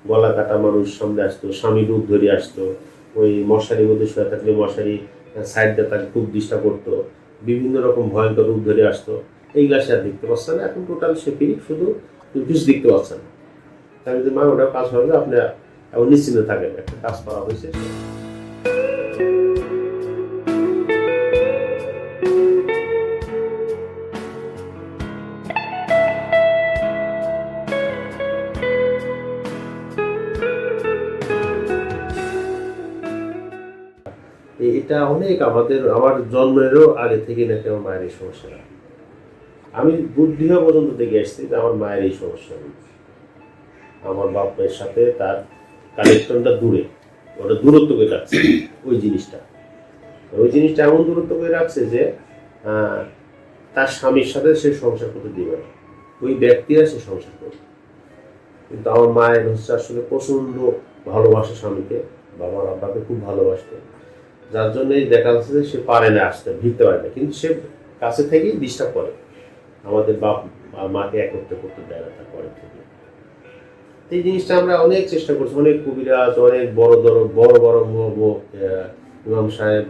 গলা কাটা মানুষ সামনে আসতো, স্বামী রূপ ধরে আসতো, ওই মশারির মধ্যে শুয়ে থাকলে মশারি সাইড দিয়ে তাকে খুব ডিস্টার্ব করতো, বিভিন্ন রকম ভয়ঙ্কর রূপ ধরে আসতো। এইগুলা সে আর দেখতে পাচ্ছে না, এখন টোটাল সে ফ্রি, শুধু কিছু দেখতে পাচ্ছে না। আমি যদি মা ওটা কাজ হবে আপনি এখন নিশ্চিন্তে থাকেন, একটা কাজ করা হয়েছে। এটা অনেক আমার জন্মেরও আগে থেকে নাকি আমার মায়ের এই সমস্যা। আমি বুদ্ধি হওয়া পর্যন্ত দেখে আসছি যে আমার মায়ের এই সমস্যা হয়েছে। আমার বাপের সাথে তার কানেকশনটা দূরে, ওটা দূরত্ব করে রাখছে। ওই জিনিসটা এমন দূরত্ব করে রাখছে যে তার স্বামীর সাথে সে সংসার করতে দিবে না, ওই ব্যক্তিরা সে সংসার করবে। কিন্তু আমার মায়ের হচ্ছে আসলে প্রচন্ড ভালোবাসে স্বামীকে, বাবার আব্বাকে খুব ভালোবাসতো, যার জন্যই দেখা যাচ্ছে যে সে পারে না আসতে, ভিড়তে পারে না, কিন্তু সে কাছে থেকেই ডিস্টার্ব করে আমাদের বাপ মাকে একত্র করতে দেয় না তার পরের থেকে। এই জিনিসটা আমরা অনেক চেষ্টা করছি, অনেক কবিরাজ, অনেক বড় বড় ইমাম সাহেব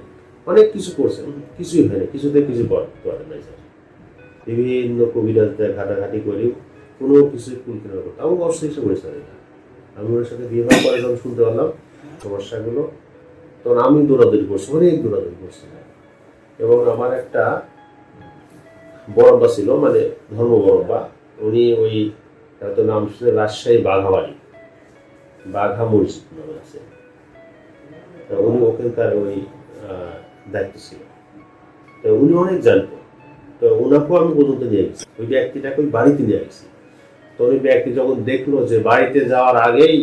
অনেক কিছু করছে, কিছুই হয় না, কিছুতে কিছু করে নাই স্যার। বিভিন্ন কবিরাজদের ঘাটাঘাটি করি, কোনো কিছুই কুলকিনার করতে আমি অচিকিৎসা করেছি না। আমি ওর সাথে বিয়ে হওয়ার পরে যখন শুনতে পারলাম সমস্যাগুলো, তখন আমি দৌড়াদৌড়ি করছি, অনেক দৌড়াদৌড়ি করছি। এবং আমার একটা বড়ব্বা ছিল, মানে ধর্ম বড়ব্বা, উনি ওই হয়তো নাম শুনে রাজশাহী বাঘাবাড়ি, বাঘা মসজিদ নামে আছে, উনি ওখানকার ওই দায়িত্ব ছিল। তো উনি অনেক জানতো, তো ওনাকেও আমি পর্যন্ত নিয়ে গেছি, ওই ব্যক্তিটাকে ওই বাড়িতে নিয়ে গেছি। তো ওই ব্যক্তি যখন দেখলো যে বাড়িতে যাওয়ার আগেই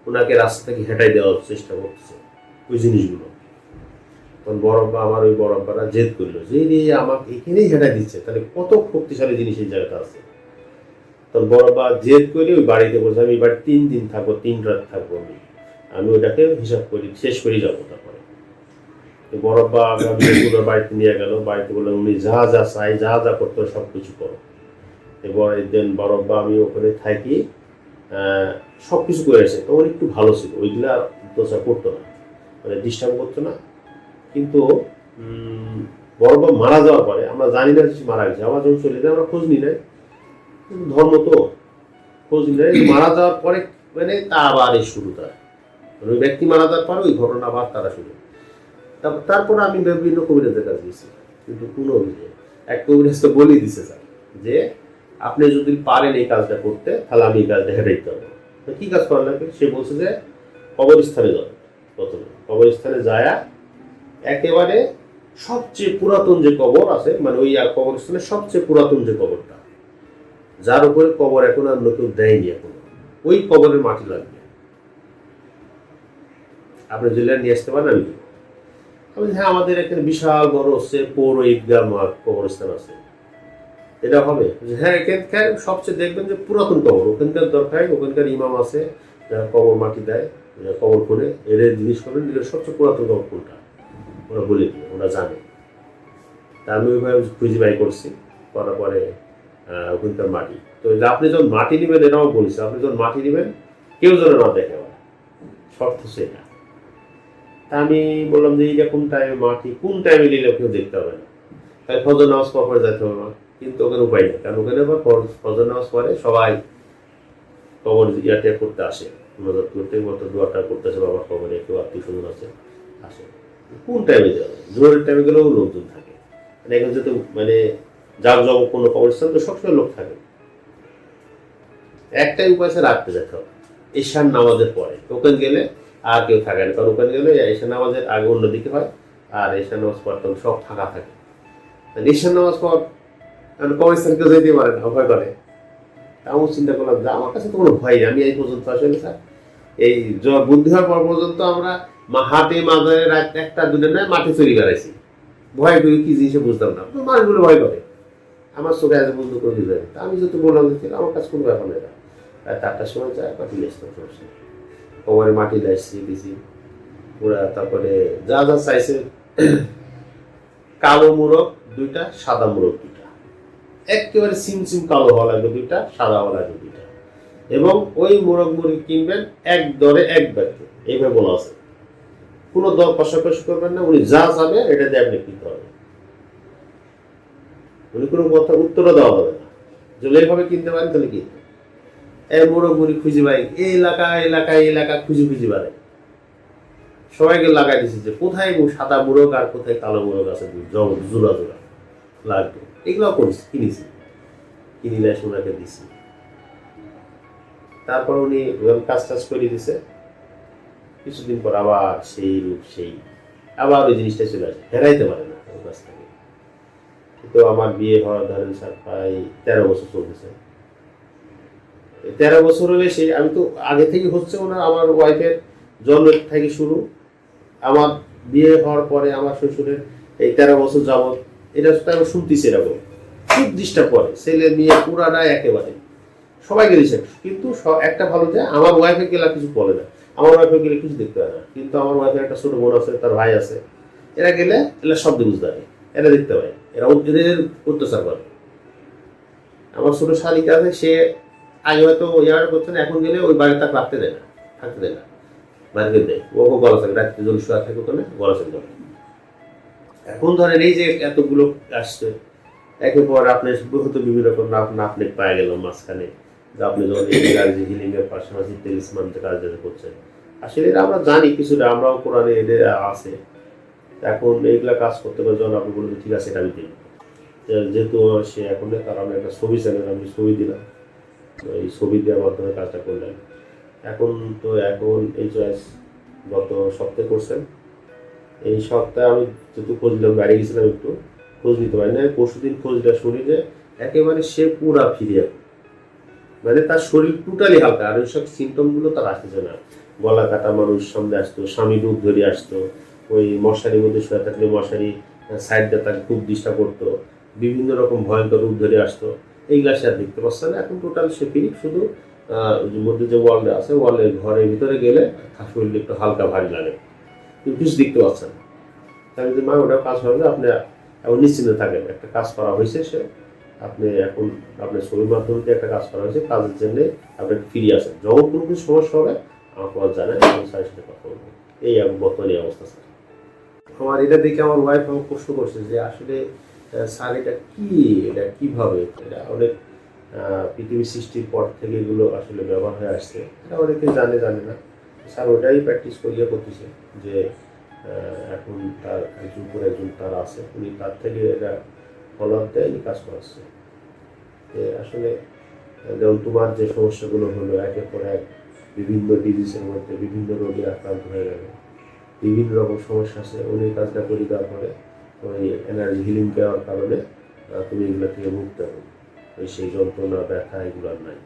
ওনাকে রাস্তা থেকে হেঁটাই দেওয়ার চেষ্টা করতেছে ওই জিনিসগুলো, তখন বড়ব্বা, আমার ওই বড়ব্বারা জেদ করলো যে আমাকে এখানেই হেঁটাই দিচ্ছে, তাহলে কত শক্তিশালী জিনিস এই জায়গাটা আছে। তখন বড়ব্বা জেদ করে ওই বাড়িতে বলছে আমি এই বাড়ি 3 দিন থাকবো, 3 রাত থাকবো, আমি ওটাকে হিসাব করি, শেষ করে যাবো। তারপরে বড়ব্বা বাড়িতে নিয়ে গেল, বাড়িতে বললাম উনি যা যা চাই, যা যা করতে সব কিছু করো। এবার দেন বড়ব্বা আমি ওখানে থাকি, সব কিছু করে আসে, তখন একটু ভালো ছিল, ওইগুলা দোষা করতো না, মানে ডিস্টার্ব করতো না। কিন্তু বড়ব্বা মারা যাওয়ার পরে আমরা জানি না যে মারা গেছে, আমার যখন চলে যায় আমরা খোঁজ নিই নাই, ধর্ম তো খোঁজ নিই নাই। মারা যাওয়ার পরে মানে তা আবার এই শুরু, তার ওই ব্যক্তি মারা যাওয়ার পরে ওই ঘটনা আবার তারা শুরু। তারপরে আমি বিভিন্ন কবিরাজের কাছে গেছি, কিন্তু কোনো অভিযোগ, এক কবিরাজ তো বলেই দিছে স্যার যে আপনি যদি পারেন এই কাজটা করতে, তাহলে আমি এই কাজটা হেঁটাইতে পারবো। তো কি কাজ করার লাগবে, সে বলছে যে কবরস্থানে যাবে, প্রথমে কবরস্থানে যায় একেবারে সবচেয়ে পুরাতন যে কবর আছে, মানে ওই কবরস্থানের সবচেয়ে পুরাতন যে কবরটা, যার উপরে কবর এখন আর নতুন দেয়নি এখনো, ওই কবরের মাটি লাগবে, আপনি জেলে নিয়ে আসতে পারেন। আমি হ্যাঁ, আমাদের এখানে বিশাল বড় হচ্ছে পৌর ঈদগাহ কবরস্থান আছে, এটা হবে। হ্যাঁ, এখানকার সবচেয়ে দেখবেন যে পুরাতন কবর, ওখানকার দরকার, ওখানকার ইমাম আছে যারা কবর মাটি দেয়, কবর করে এর জিনিস করবেন, এর সবচেয়ে পুরাতন কবর কোনটা ওরা বলে দিবে, ওরা জানে। তা আমি ওইভাবে খুঁজে বাই করছি, করার পরে ওখানকার মাটি, তো আপনি যখন মাটি নেবেন, এটাও বলছি, আপনি যখন মাটি নেবেন কেউ যেন না দেখে, শর্ত সেটা। তা আমি বললাম যে এইটা কোন টাইমে মাটি, কোন টাইমে নিলে কেউ দেখতে হবে না, তাই ফজর নামাজ পরে যেতে হবে না। কিন্তু ওখানে উপায় নেই, কারণ ওখানে আবার ফজর নামাজ পরে সবাই কবর ইয়াতে করতে আসে, নজর করতে মতো দোয়াটা করতে আসে, বাবার কবরে কেউ আত্মীয় স্বজন আছে আসে। কোন টাইমে যাবে, জোরের টাইমে গেলেও লোকজন থাকে, মানে এখন যেহেতু মানে যার যাব কোনো কবরস্থান তো সবসময় লোক থাকে। একটাই উপায় আছে, রাখতে যেতে হবে ঈশান নামাজের পরে, ওখানে গেলে আর কেউ থাকে না, কারণ ওখানে গেলে ঈশান নামাজের আগে অন্যদিকে হয়, আর ঈশান নামাজ পর তখন সব ফাঁকা থাকে। ঈশান নামাজ পর কবরস্থান কেউ যেতে পারে না, ভয় করে। এমন চিন্তা করলাম যে আমার কাছে তো কোনো ভয় নেই, আমি এই পর্যন্ত আসলে স্যার এই বুদ্ধি হওয়ার পর পর্যন্ত আমরা হাটে মাজারে রাত 1টা 2টা নয় মাঠে চুরি বেড়াইছি, ভয় করি কি জিনিসে বুঝতাম না, মানুষগুলো ভয় করে, আমার চোখে আজ বন্ধু করে দিতে পারে। আমি যদি বললাম যে আমার কাছে কোনো ব্যাপার নেই, রাত 8টার সময় যায় মাটি লেসতে সমস্যা, কবরে মাটি লাইছি দিছি ওরা, তারপরে যা যা চাইছে, কালো মোরগ 2টা, সাদা মোরগ 2টা, একেবারে সিম কালো হওয়া লাগবে 2টা, সাদা হওয়া লাগবে 2টা, এবং ওই মোরগ মুরগি কিনবেন এক দরে এক ব্যক্তি, এইভাবে বলা আছে। কোনো দর কষাকষি করবেন না, উনি যা যাবে এটা দিয়ে আপনি কিনতে হবে। উনি কোনো কথা উত্তরও দেওয়া হবে না, যদি এইভাবে কিনতে পারেন তাহলে কিনতে। এই মোরগ মুরগি খুঁজে পাই এই এলাকা খুঁজে বাড়ে, সবাইকে লাগাই দিচ্ছে যে কোথায় সাদা মোরগ আর কোথায় কালো মোরগ আছে, জোড়া লাগবে। এগুলো করছি, কিনি না সোনাকে দিছি। তারপর উনি কাজ করে দিছে, কিছুদিন পর আবার সেই রূপ সেই, আবার ওই জিনিসটা চলে আসে, হেরাইতে পারে না ওর কাছ থেকে। তো আমার বিয়ে হওয়ার ধরেন স্যার প্রায় 13 বছর চলতেছে। 13 বছর হলে সেই, আমি তো আগে থেকে হচ্ছে ওনার, আমার ওয়াইফের জন্মের থেকে শুরু, আমার বিয়ে হওয়ার পরে আমার শ্বশুরের এই 13 বছর যাবৎ এটা আমি শুনতেছি এরকম খুব ডিস্টার্ব করে, ছেলে মেয়ে পুরাটা একেবারে সবাইকে দিচ্ছে। কিন্তু একটা ভালো যে আমার ওয়াইফে গেলে কিছু বলে না, আমার ওয়াইফে গেলে কিছু দেখতে পারে না। কিন্তু আমার ওয়াইফের একটা ছোট বোন আছে, তার ভাই আছে, এরা গেলে এরা শব্দ বুঝতে পারে, এরা দেখতে পায়, এরা এদের অত্যাচার করে। আমার ছোট শালিকা আছে, সে আগে হয়তো ইয়ার করছে না, এখন গেলে ওই বাড়িতে তাকে রাখতে দেয় না, থাকতে দেয় না, বাইরে দেয়। ও গলা থাকে, রাত্রে জল শোয়া থাকে ওখানে, গলা থাকে। এখন ধরেন এই যে এতগুলো আসছে, একের পর আপনার হয়তো বিভিন্ন রকম আপনি পায়ে গেল মাঝখানে, আপনি যখন এই হিলিং এর পাশাপাশি টেলিসমান যে কাজ করছেন, আসলে এটা আমরা জানি কিছুটা, আমরাও কোরআনে এদের আছে। এখন এইগুলা কাজ করতে পারে, যখন আপনি বলবেন ঠিক আছে এটা আমি দিই, যেহেতু সে এখন তার আমি একটা ছবি চ্যানেল, আমি ছবি দিলাম, এই ছবি দেওয়ার মাধ্যমে কাজটা করলেন। এখন এই চয়েস গত সপ্তাহে করছেন। এই সপ্তাহে আমি যেহেতু খোঁজ নিলাম, বাইরে গেছিলাম, একটু খোঁজ নিতে পারি না, পরশুদিন খোঁজটা শুনি যে একেবারে সে পুরা ফিরে, মানে তার শরীর টোটালি হালকা, আর ওইসব সিমটমগুলো তার আসতেছে না। গলা কাটা মানুষ সামনে আসতো, স্বামী রূপ ধরে আসতো, ওই মশারির মধ্যে শুয়ে থাকলে মশারি সাইড দিয়ে তাকে খুব ডিস্টার্ব করতো, বিভিন্ন রকম ভয়ঙ্কর রূপ ধরে আসতো। এইগুলা সে আর দেখতে পাচ্ছে না, এখন টোটাল সে ফিরি। শুধু মধ্যে যে ওয়ার্ল্ডে আছে, ওয়ার্ল্ডের ঘরের ভিতরে গেলে শরীরটা একটু হালকা ভারী লাগে, কিন্তু কিছু দেখতে পাচ্ছেন না। আমি যদি মা ওটা কাজ হবে, আপনি এখন নিশ্চিন্তে থাকেন, একটা কাজ করা হয়েছে, সে আপনি এখন আপনার ছবির মাধ্যমে একটা কাজ করা হয়েছে, কাজের জন্য আপনি ফিরে আসেন। যখন কোনো কিছু সমস্যা হবে আমাকে জানেন, আমি স্যারের সাথে কথা বলবো। এই বর্তমানে অবস্থা স্যার। আমার এটা দেখে আমার ওয়াইফ আমাকে প্রশ্ন করছে যে আসলে স্যার এটা কিভাবে, এটা অনেক পৃথিবী সৃষ্টির পর থেকে এগুলো আসলে ব্যবহার হয়ে আসছে, এটা অনেকে জানে না। স্যার ওটাই প্র্যাকটিস করিয়া করতেছে যে এখন তার একজন করে একজন তার আছে, উনি তার থেকে এটা ফলোআপ দেয়, কাজ করাচ্ছে। আসলে যেমন তোমার যে সমস্যাগুলো হলো, একের পর এক বিভিন্ন ডিজিজের মধ্যে বিভিন্ন রোগে আক্রান্ত হয়ে গেল, বিভিন্ন রকম সমস্যা আছে, উনি কাজটা করে দেওয়ার পরে ওই এনার্জি হিলিং দেওয়ার কারণে তুমি এগুলো থেকে মুক্ত হবে, ওই সেই যন্ত্রণা ব্যথা এগুলো আর নাই।